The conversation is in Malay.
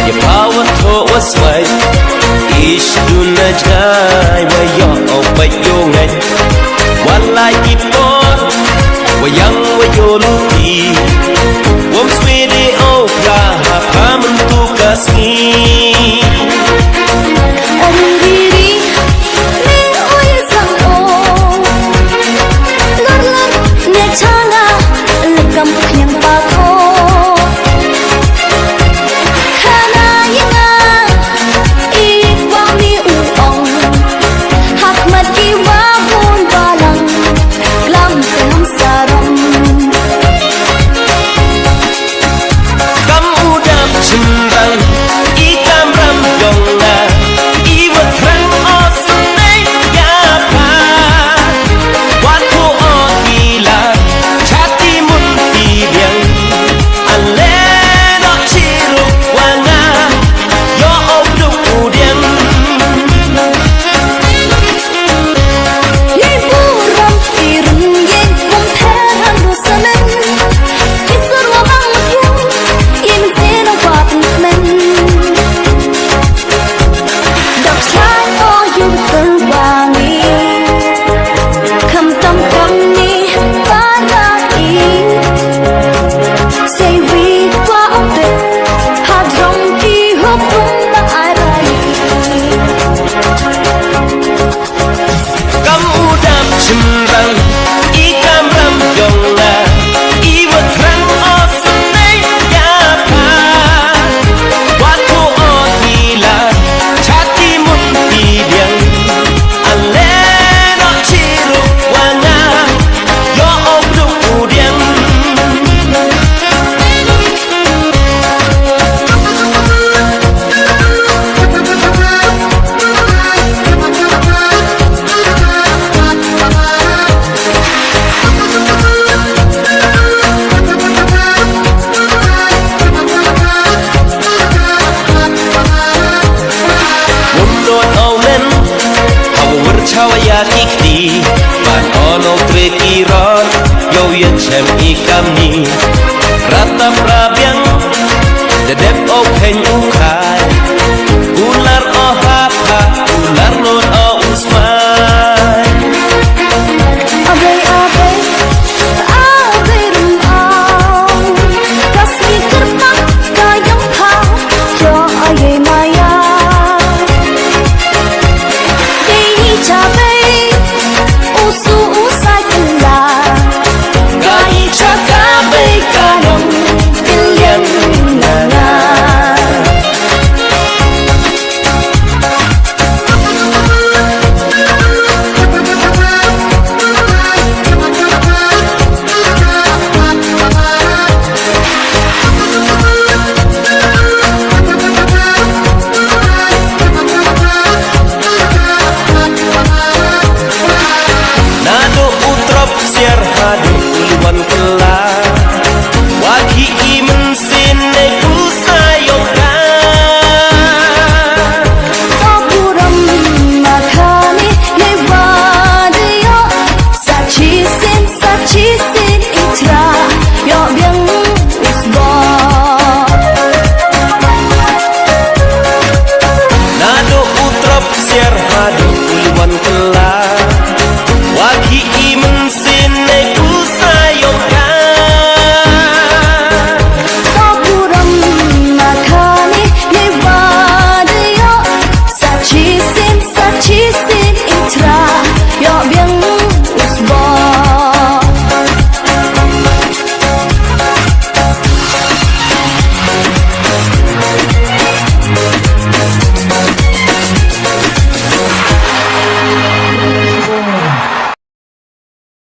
Your power to was white. Ish do na jai wa yo ba yo ngai. One like it on wa yang wa yo lu ti. Wom swede o ka ha paman tu kasni. Ari Ari me oi sang o. Lar lar ne changa lekam yang pa ko. Bạn ono treki ron yo ye chem ikam ni rata prabyang de dep o pen u khai ular o ha ha ular non o usmai Abe abe abe rum au kasmi karma kayang ha yo aye maya dei chabe usu